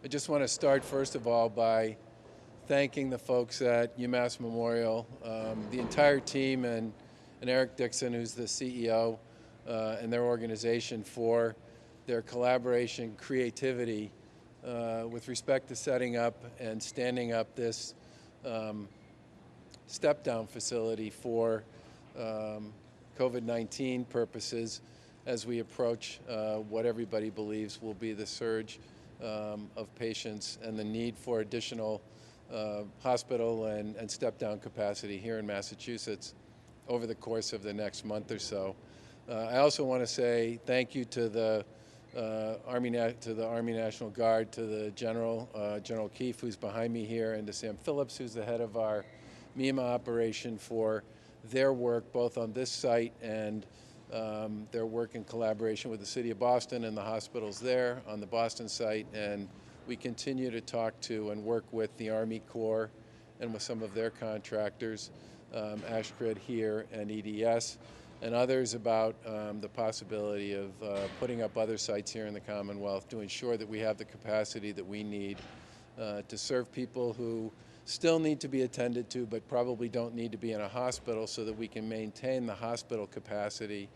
I just want to start, first of all, by thanking the folks at UMass Memorial, the entire team, and Eric Dixon, who's the CEO, and their organization for their collaboration, creativity, with respect to setting up and standing up this step-down facility for COVID-19 purposes as we approach what everybody believes will be the surge of patients and the need for additional hospital and step-down capacity here in Massachusetts over the course of the next month or so. I also want to say thank you to the Army National Guard, to the General Keefe, who's behind me here, and to Sam Phillips, who's the head of our MEMA operation, for their work both on this site and their work in collaboration with the City of Boston and the hospitals there on the Boston site. And we continue to talk to and work with the Army Corps and with some of their contractors, Ashcred here and EDS, and others about the possibility of putting up other sites here in the Commonwealth to ensure that we have the capacity that we need to serve people who still need to be attended to but probably don't need to be in a hospital, so that we can maintain the hospital capacity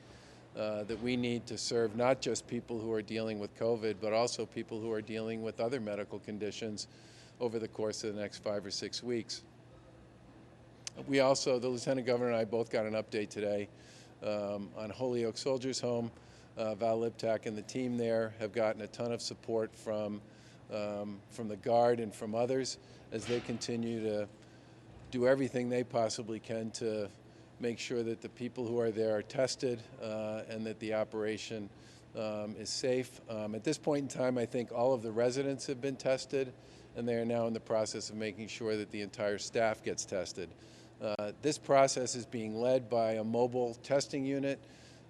that we need to serve not just people who are dealing with COVID, but also people who are dealing with other medical conditions over the course of the next 5 or 6 weeks. We also, the Lieutenant Governor and I both got an update today on Holyoke Soldiers Home. Val Liptak and the team there have gotten a ton of support from the Guard and from others as they continue to do everything they possibly can to make sure that the people who are there are tested and that the operation is safe. At this point in time, I think all of the residents have been tested, and they are now in the process of making sure that the entire staff gets tested. This process is being led by a mobile testing unit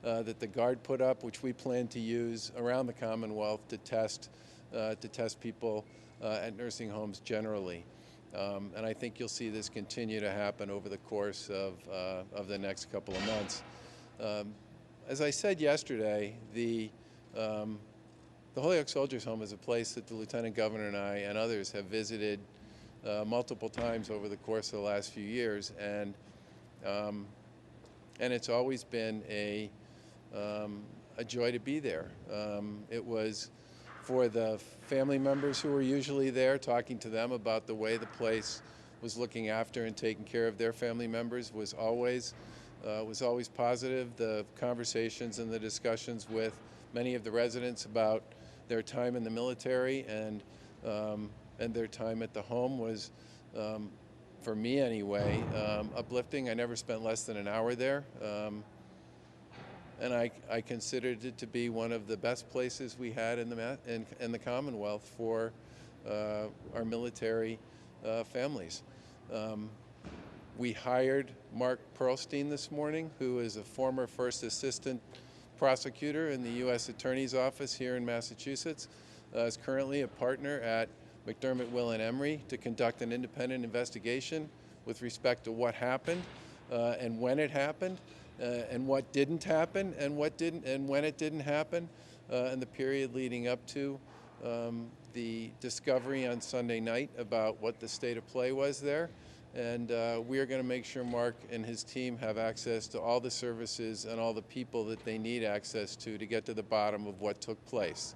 that the Guard put up, which we plan to use around the Commonwealth to test people at nursing homes generally. And I think you'll see this continue to happen over the course of the next couple of months. As I said yesterday, the Holyoke Soldiers Home is a place that the Lieutenant Governor and I and others have visited multiple times over the course of the last few years, and it's always been a joy to be there. It was for the family members who were usually there, talking to them about the way the place was looking after and taking care of their family members was always positive. The conversations and the discussions with many of the residents about their time in the military and their time at the home was, for me anyway, uplifting. I never spent less than an hour there. And I considered it to be one of the best places we had in the Commonwealth for our military families. We hired Mark Pearlstein this morning, who is a former first assistant prosecutor in the U.S. Attorney's Office here in Massachusetts. Is currently a partner at McDermott, Will & Emery to conduct an independent investigation with respect to what happened and when it happened. And what didn't happen, and when it didn't happen, and the period leading up to the discovery on Sunday night about what the state of play was there. And we are going to make sure Mark and his team have access to all the services and all the people that they need access to get to the bottom of what took place.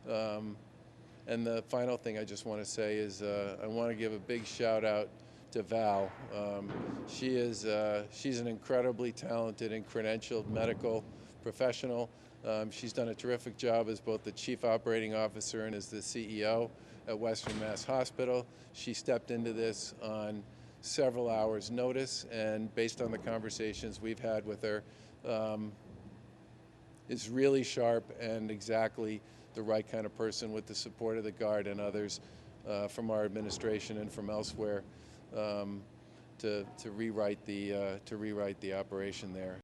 And the final thing I just want to say is I want to give a big shout out to Val. She's an incredibly talented and credentialed medical professional. She's done a terrific job as both the Chief Operating Officer and as the CEO at Western Mass Hospital. She stepped into this on several hours' notice, and based on the conversations we've had with her, is really sharp and exactly the right kind of person, with the support of the Guard and others from our administration and from elsewhere, to rewrite the operation there.